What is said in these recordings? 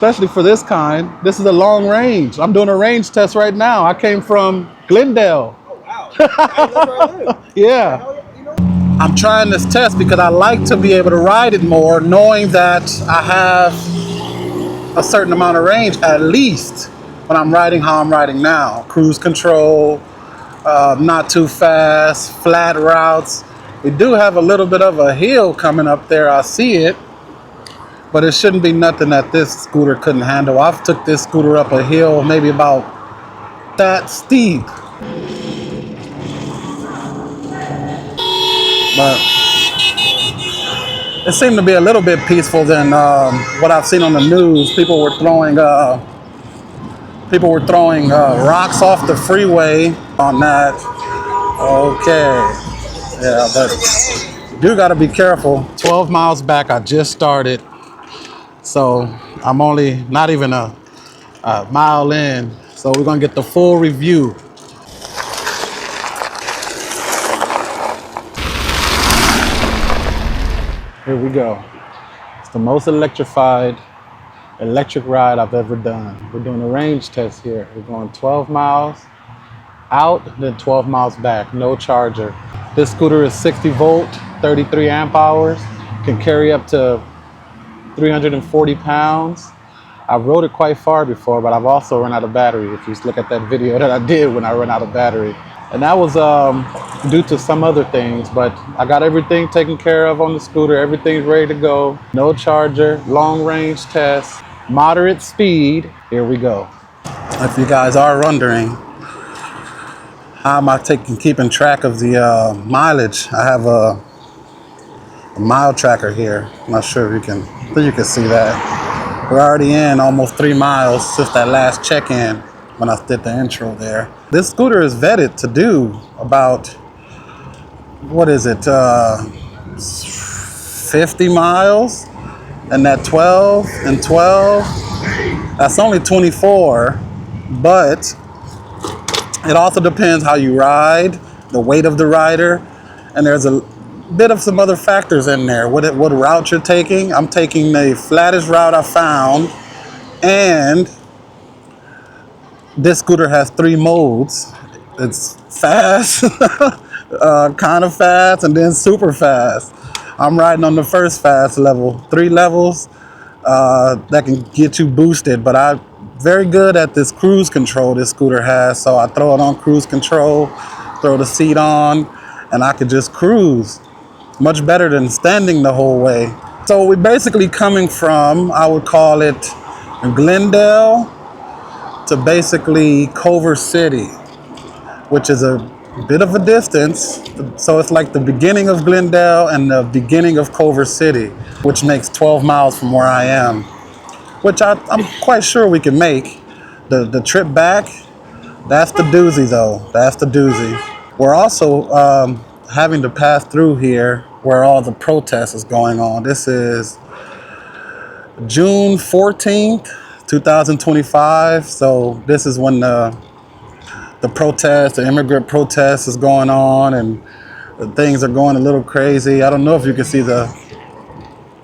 especially for this kind. This is a long range. I'm doing a range test right now. I came from Glendale. Oh, wow. That's where I live. Yeah. You know? I'm trying this test because I like to be able to ride it more, knowing that I have a certain amount of range at least when I'm riding how I'm riding now. Cruise control, not too fast, flat routes. We do have a little bit of a hill coming up there. I see it, but it shouldn't be nothing that this scooter couldn't handle. I've took this scooter up a hill maybe about that steep, but it seemed to be a little bit peaceful than what I've seen on the news. People were throwing rocks off the freeway on that. Okay, yeah, but you do got to be careful. 12 miles back, I just started, so I'm only not even a mile in. So we're gonna get the full review. Here we go. It's the most electrified electric ride I've ever done. We're doing a range test here. We're going 12 miles out, then 12 miles back, no charger. This scooter is 60 volt, 33 amp hours, can carry up to 340 pounds. I've rode it quite far before, but I've also run out of battery. If you look at that video that I did when I ran out of battery. And that was due to some other things, but I got everything taken care of on the scooter. Everything's ready to go. No charger, long range test, moderate speed. Here we go. If you guys are wondering, how am I keeping track of the mileage? I have a mile tracker here. I'm not sure if you can see that. We're already in almost 3 miles since that last check-in when I did the intro there. This scooter is vetted to do about, what is it, 50 miles? And that 12 and 12, that's only 24, but it also depends how you ride, the weight of the rider, and there's a bit of some other factors in there. What route you're taking. I'm taking the flattest route I found, and this scooter has 3 modes. It's fast, kind of fast, and then super fast. I'm riding on the first fast level, 3 levels that can get you boosted, but I'm very good at this cruise control this scooter has, so I throw it on cruise control, throw the seat on, and I could just cruise. Much better than standing the whole way. So we're basically coming from, I would call it Glendale to basically Culver City, which is a bit of a distance. So it's like the beginning of Glendale and the beginning of Culver City, which makes 12 miles from where I am, which I'm quite sure we can make. The trip back, that's the doozy though. That's the doozy. We're also having to pass through here where all the protest is going on. This is June 14th, 2025. So this is when the protest, the immigrant protest is going on, and things are going a little crazy. I don't know if you can see the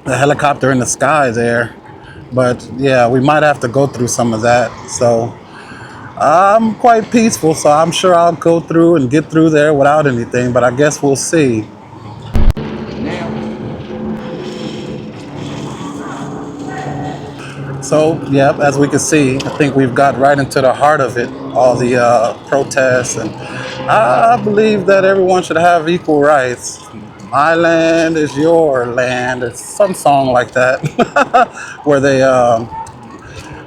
helicopter in the sky there, but yeah, we might have to go through some of that. So I'm quite peaceful, so I'm sure I'll go through and get through there without anything, but I guess we'll see. So, yeah, as we can see, I think we've got right into the heart of it, all the protests, and I believe that everyone should have equal rights. My land is your land. It's some song like that, where they,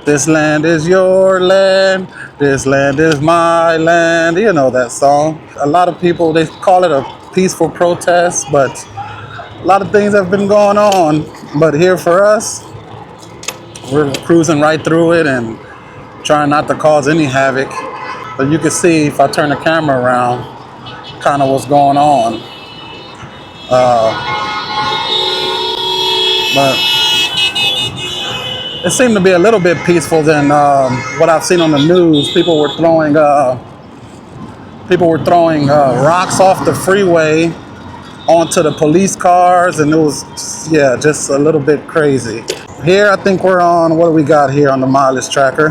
this land is your land, this land is my land. You know that song. A lot of people, they call it a peaceful protest, but a lot of things have been going on. But here for us, we're cruising right through it and trying not to cause any havoc. But you can see if I turn the camera around, kind of what's going on. But it seemed to be a little bit peaceful than what I've seen on the news. People were throwing rocks off the freeway onto the police cars, and it was, yeah, just a little bit crazy. Here, I think we're on, what do we got here on the mileage tracker?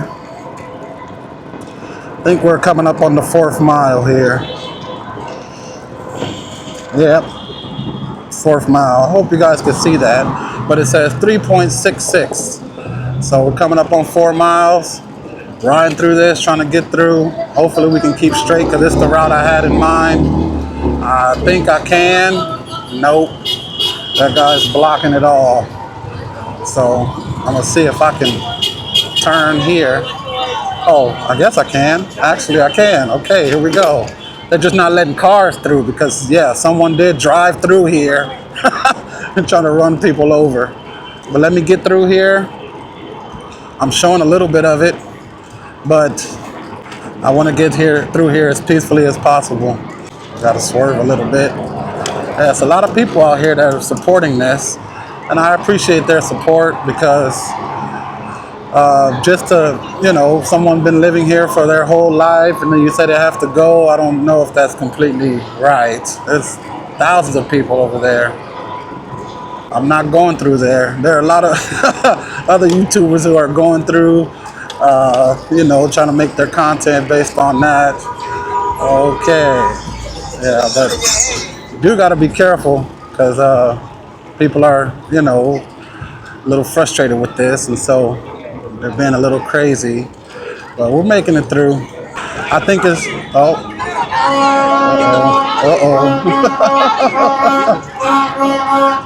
I think we're coming up on the 4th mile here. Yep, 4th mile. I hope you guys can see that. But it says 3.66. So we're coming up on 4 miles. Riding through this, trying to get through. Hopefully we can keep straight because this is the route I had in mind. I think I can. Nope. That guy's blocking it all. So I'm gonna see if I can turn here. Oh, I guess I can. Actually, I can. Okay, here we go. They're just not letting cars through because, yeah, someone did drive through here and trying to run people over. But let me get through here. I'm showing a little bit of it, but I want to get here through here as peacefully as possible. Got to swerve a little bit. There's a lot of people out here that are supporting this, and I appreciate their support because just to, someone been living here for their whole life and then you say they have to go, I don't know if that's completely right. There's thousands of people over there. I'm not going through there. There are a lot of other YouTubers who are going through, trying to make their content based on that. Okay. Yeah, but you do got to be careful because people are, a little frustrated with this, and so they're being a little crazy. But we're making it through. I think it's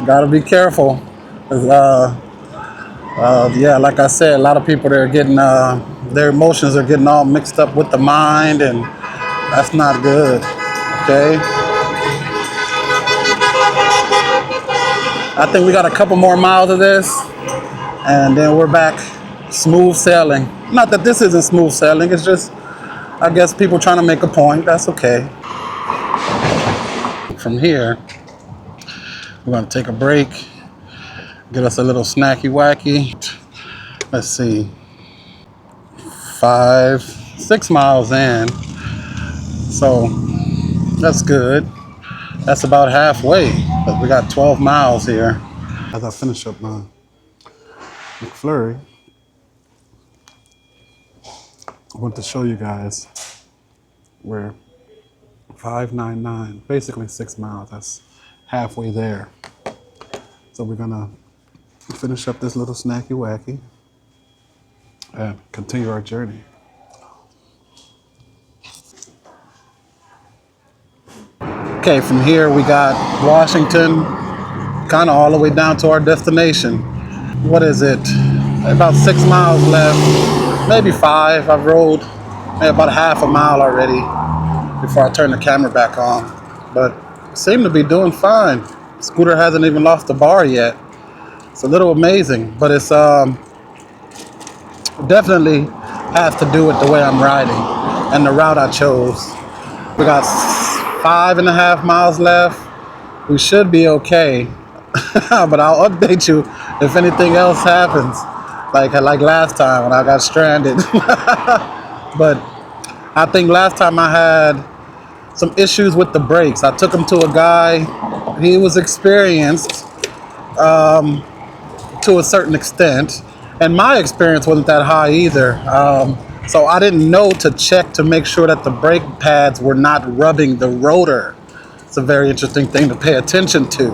gotta be careful. 'Cause, yeah, like I said, a lot of people they're getting their emotions are getting all mixed up with the mind, and that's not good. Okay. I think we got a couple more miles of this, and then we're back smooth sailing. Not that this isn't smooth sailing, it's just, I guess, people trying to make a point. That's okay. From here, we're gonna take a break, get us a little snacky wacky. Let's see, 6 miles in, so that's good. That's about halfway, but we got 12 miles here. As I finish up my McFlurry, I want to show you guys where 599, basically 6 miles. That's halfway there. So we're gonna finish up this little snacky wacky and continue our journey. Okay, from here we got Washington, kind of all the way down to our destination. What is it? About 6 miles left, maybe 5. I've rode maybe about half a mile already before I turn the camera back on, but seem to be doing fine. Scooter hasn't even lost the bar yet. It's a little amazing, but it's definitely has to do with the way I'm riding and the route I chose. We got 5.5 miles left. We should be okay, but I'll update you if anything else happens, like last time when I got stranded. But I think last time I had some issues with the brakes. I took him to a guy. He was experienced to a certain extent, and my experience wasn't that high either. So I didn't know to check to make sure that the brake pads were not rubbing the rotor. It's a very interesting thing to pay attention to.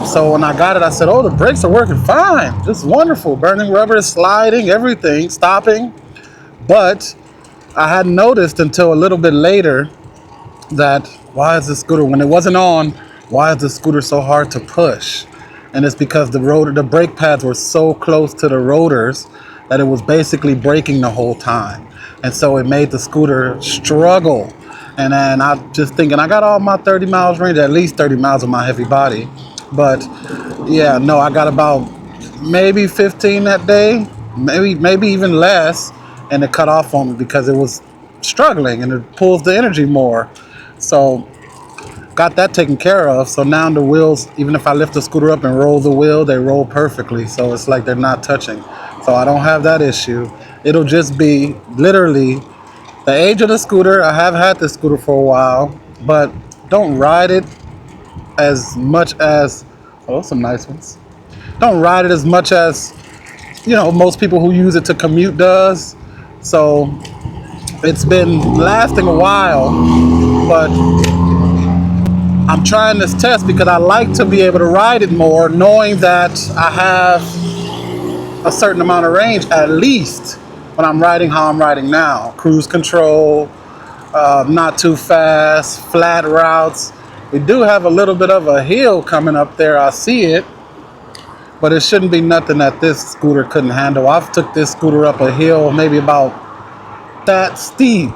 So when I got it, I said, "Oh, the brakes are working fine. This is wonderful. Burning rubber is sliding, everything stopping." But I hadn't noticed until a little bit later that why is the scooter, when it wasn't on, why is the scooter so hard to push? And it's because the brake pads were so close to the rotors that it was basically braking the whole time. And so it made the scooter struggle. And then I'm just thinking, I got all my 30 miles range, at least 30 miles of my heavy body. But yeah, no, I got about maybe 15 that day, maybe even less. And it cut off on me because it was struggling and it pulls the energy more. So got that taken care of. So now the wheels, even if I lift the scooter up and roll the wheel, they roll perfectly. So it's like they're not touching. So I don't have that issue. It'll just be literally the age of the scooter. I have had this scooter for a while, but don't ride it as much as, oh, some nice ones. don't ride it as much as most people who use it to commute does. So it's been lasting a while, but I'm trying this test because I like to be able to ride it more, knowing that I have a certain amount of range at least when I'm riding how I'm riding now. Cruise control, not too fast, flat routes. We do have a little bit of a hill coming up there. I see it, but it shouldn't be nothing that this scooter couldn't handle. I've took this scooter up a hill maybe about that steep.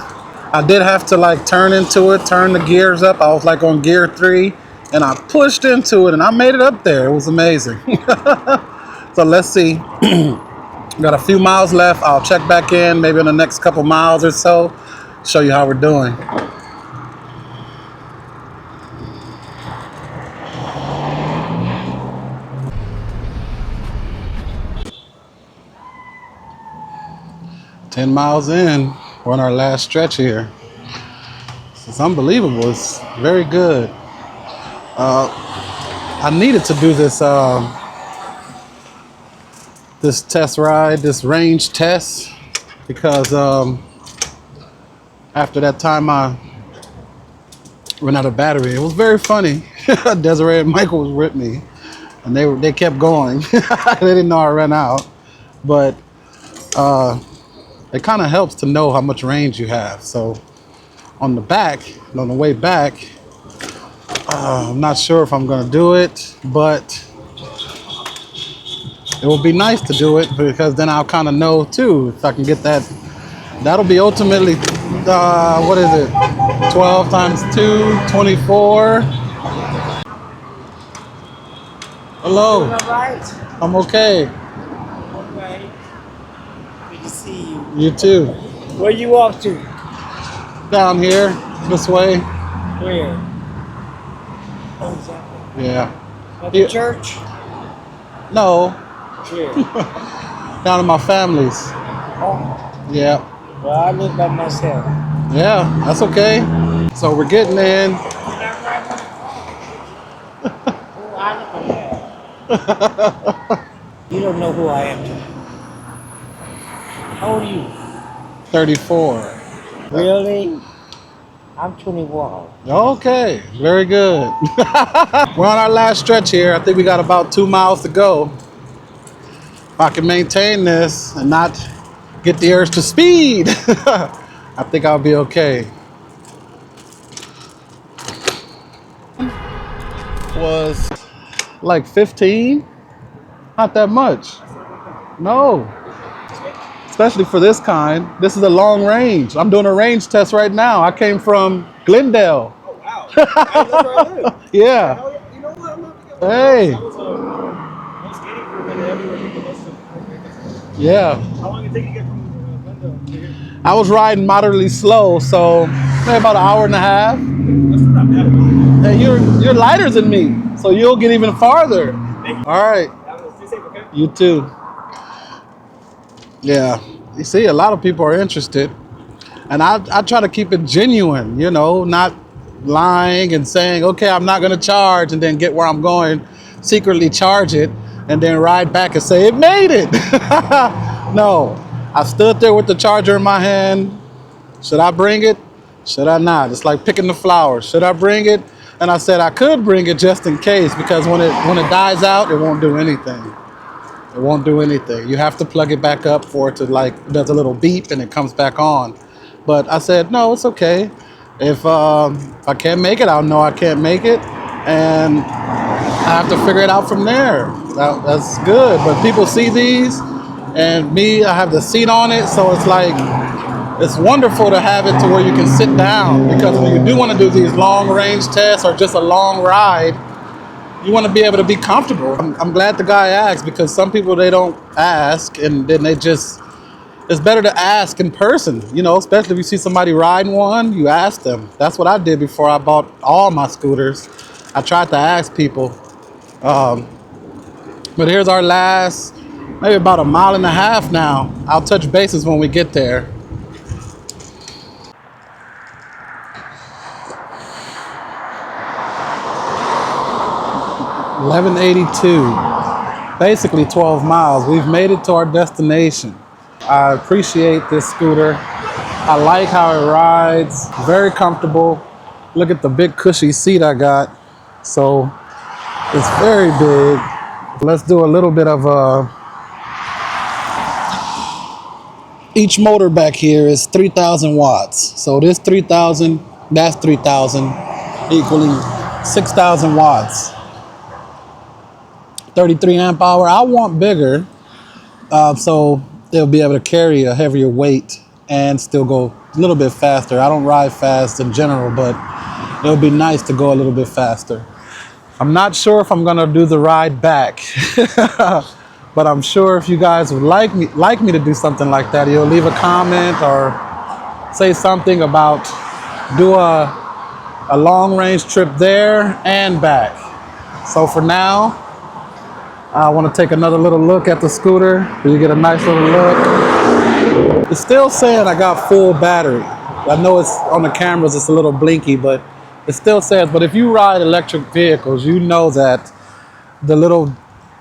I did have to like turn into it, turn the gears up. I was like on gear 3 and I pushed into it and I made it up there. It was amazing. So let's see. Got a few miles left. I'll check back in maybe in the next couple miles or so. Show you how we're doing. $10 in. We're on our last stretch here. It's unbelievable. It's very good. I needed to do this this test ride, this range test, because after that time I ran out of battery. It was very funny. Desiree and Michael was with me, and they kept going. They didn't know I ran out, but it kind of helps to know how much range you have. So on the way back, I'm not sure if I'm gonna do it, but it would be nice to do it because then I'll kind of know too if I can get that. That'll be ultimately, what is it? 12 times 2, 24. Hello. All right. I'm okay. Okay. Good to see you. You too. Where you off to? Down here, this way. Where? Oh, exactly. Yeah. At the Yeah. church? No, Where? down at my family's. Oh. Yeah. Well, I live by myself. Yeah, that's okay. So we're getting in. Oh, I look at that. You don't know who I am. How old are you? 34. Really? I'm 21. Okay, very good. We're on our last stretch here. I think we got about 2 miles to go. If I can maintain this and not get the urge to speed, I think I'll be okay. Was like 15, not that much. No, especially for this kind. This is a long range. I'm doing a range test right now. I came from Glendale. Oh, wow. That's where I live. Yeah. Hell yeah. You know what? I'm not Hey. I was skating for a minute everywhere. People must have. Yeah. How long did it take you to get from Glendale to here? I was riding moderately slow, so maybe about an hour and a half. That's not bad. Hey, you're lighter than me, so you'll get even farther. All right. Stay safe, okay? You too. Yeah. You see, a lot of people are interested. And I try to keep it genuine, not lying and saying, okay, I'm not going to charge and then get where I'm going, secretly charge it, and then ride back and say, it made it. No, I stood there with the charger in my hand. Should I bring it? Should I not? It's like picking the flowers. Should I bring it? And I said I could bring it just in case, because when it dies out, it won't do anything. It won't do anything. You have to plug it back up for it to it does a little beep and it comes back on. But I said, no, it's okay. If I can't make it, I'll know I can't make it. And I have to figure it out from there. That's good. But people see these, and me, I have the seat on it. So it's like, it's wonderful to have it to where you can sit down. Because when you do want to do these long range tests or just a long ride, you want to be able to be comfortable. I'm glad the guy asked, because some people, they don't ask, and then it's better to ask in person, especially if you see somebody riding one, you ask them. That's what I did before I bought all my scooters. I tried to ask people. But here's our last, maybe about a mile and a half now. I'll touch bases when we get there. 1182. basically 12 miles. We've made it to our destination. I appreciate this scooter. I like how it rides, very comfortable. Look at the big cushy seat I got. So it's very big. Let's do a little bit of each motor back here is 3,000 watts. So this 3,000, that's 3,000, equaling 6,000 watts. 33 amp hour. I want bigger, so they'll be able to carry a heavier weight and still go a little bit faster. I don't ride fast in general, but it would be nice to go a little bit faster. I'm not sure if I'm gonna do the ride back, but I'm sure if you guys would like me to do something like that, you'll leave a comment or say something about do a long range trip there and back. So for now, I want to take another little look at the scooter so you get a nice little look. It's still saying I got full battery. I know it's on the cameras, it's a little blinky, but it still says, but if you ride electric vehicles, you know that the little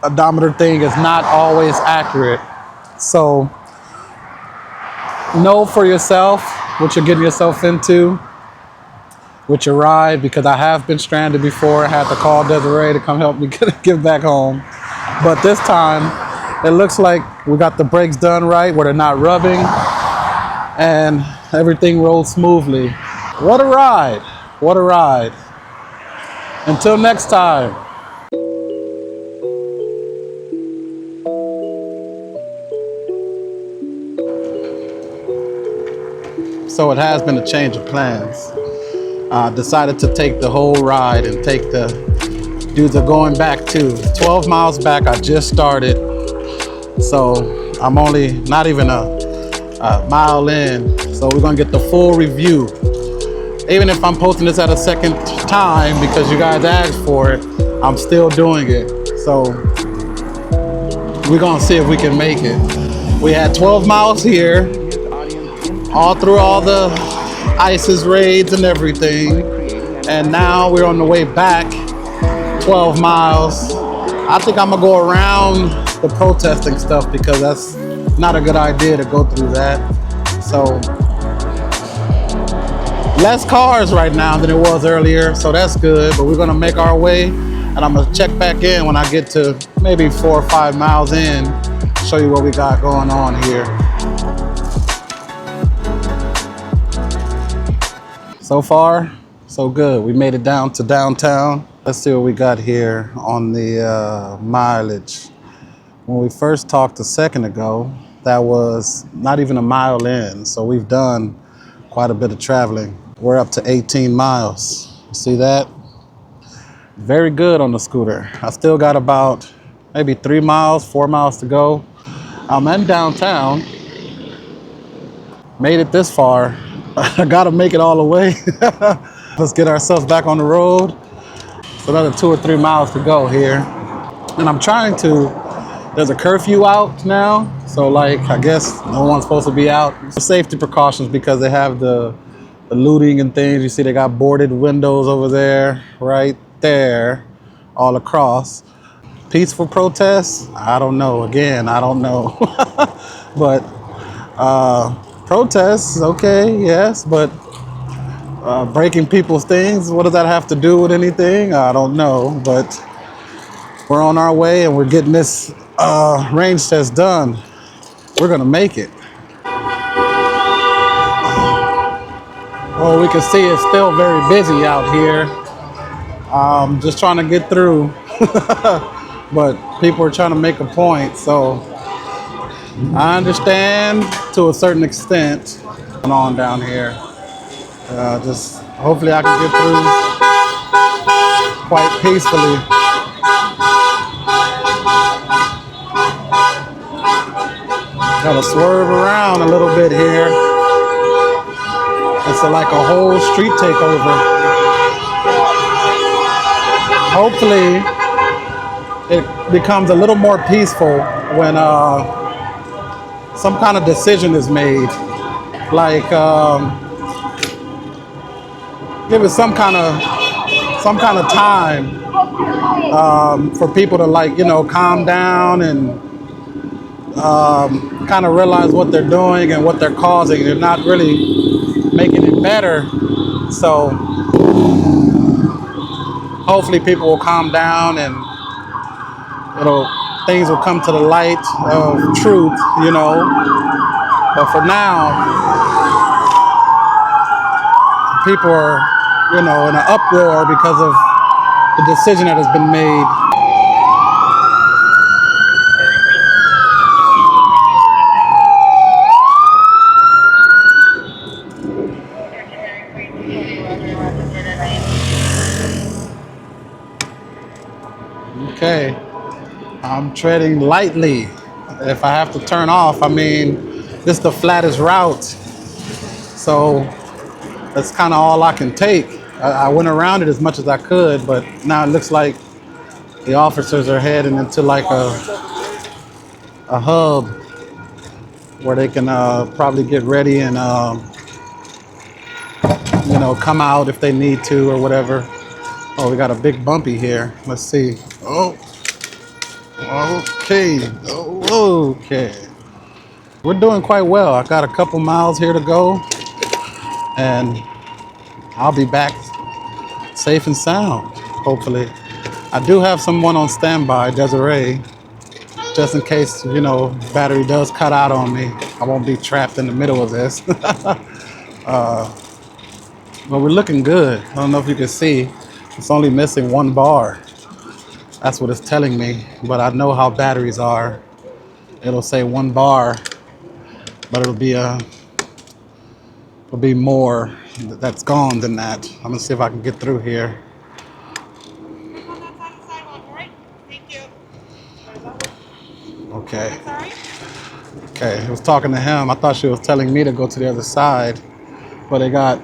odometer thing is not always accurate. So know for yourself what you're getting yourself into with your ride, because I have been stranded before. I had to call Desiree to come help me get back home. But this time, it looks like we got the brakes done right, where they're not rubbing, and everything rolls smoothly. What a ride! What a ride. Until next time. So it has been a change of plans. I decided to take the whole ride and do the going back too. 12 miles back, I just started. So I'm only not even a mile in. So we're gonna get the full review. Even if I'm posting this at a second time because you guys asked for it, I'm still doing it. So we're gonna see if we can make it. We had 12 miles here, all through all the I.C.E raids and everything. And now we're on the way back 12 miles. I think I'm gonna go around the protesting stuff because that's not a good idea to go through that. So less cars right now than it was earlier, so that's good, but we're gonna make our way, and I'm gonna check back in when I get to maybe 4 or 5 miles in, show you what we got going on here. So far, so good. We made it down to downtown. Let's see what we got here on the mileage. When we first talked a second ago, that was not even a mile in, so we've done quite a bit of traveling. We're up to 18 miles. See that? Very good on the scooter. I still got about maybe 3 miles, 4 miles to go. I'm in downtown. Made it this far. I gotta make it all the way. Let's get ourselves back on the road. It's another 2 or 3 miles to go here. And I'm trying to, there's a curfew out now. So like, I guess no one's supposed to be out. Safety precautions because they have the looting and things. You see they got boarded windows over there, right there, all across. Peaceful protests? I don't know. Again, I don't know. But protests, okay, yes, but breaking people's things, what does that have to do with anything? I don't know, but we're on our way and we're getting this range test done. We're gonna make it. Well, we can see it's still very busy out here. Just trying to get through, but people are trying to make a point, so I understand to a certain extent going on down here. Just hopefully I can get through quite peacefully. Gotta swerve around a little bit here. It's like a whole street takeover. Hopefully it becomes a little more peaceful when some kind of decision is made. Like give it some kind of some kind of time for people to, like, calm down and kind of realize what they're doing and what they're causing. They're not really making it better. So hopefully people will calm down and it'll things will come to the light of truth. But for now, people are, in an uproar because of the decision that has been made. Okay, I'm treading lightly. If I have to turn off, I mean, this is the flattest route, so that's kind of all I can take. I went around it as much as I could, but now it looks like the officers are heading into like a hub where they can probably get ready and come out if they need to or whatever. Oh, we got a big bumpy here. Let's see. Oh, okay. Oh, okay. We're doing quite well. I got a couple miles here to go, and I'll be back safe and sound, hopefully. I do have someone on standby, Desiree, just in case, battery does cut out on me. I won't be trapped in the middle of this. But we're looking good. I don't know if you can see. It's only missing one bar. That's what it's telling me. But I know how batteries are. It'll say one bar, but it'll be more that's gone than that. I'm gonna see if I can get through here. Okay. Okay. I was talking to him. I thought she was telling me to go to the other side, but they got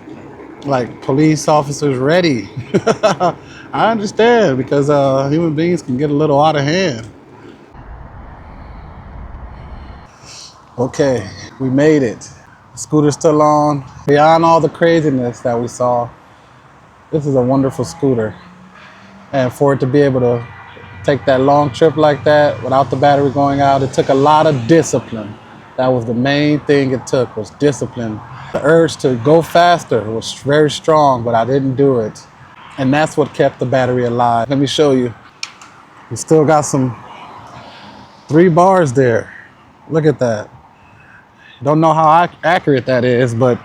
like police officers ready. I understand because human beings can get a little out of hand. Okay, we made it. The scooter's still on. Beyond all the craziness that we saw, this is a wonderful scooter. And for it to be able to take that long trip like that without the battery going out, it took a lot of discipline. That was the main thing it took, was discipline. The urge to go faster was very strong, but I didn't do it. And that's what kept the battery alive. Let me show you. We still got some 3 bars there. Look at that. Don't know how accurate that is, but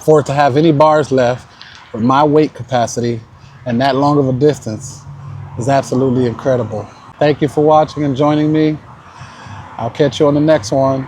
for it to have any bars left with my weight capacity and that long of a distance is absolutely incredible. Thank you for watching and joining me. I'll catch you on the next one.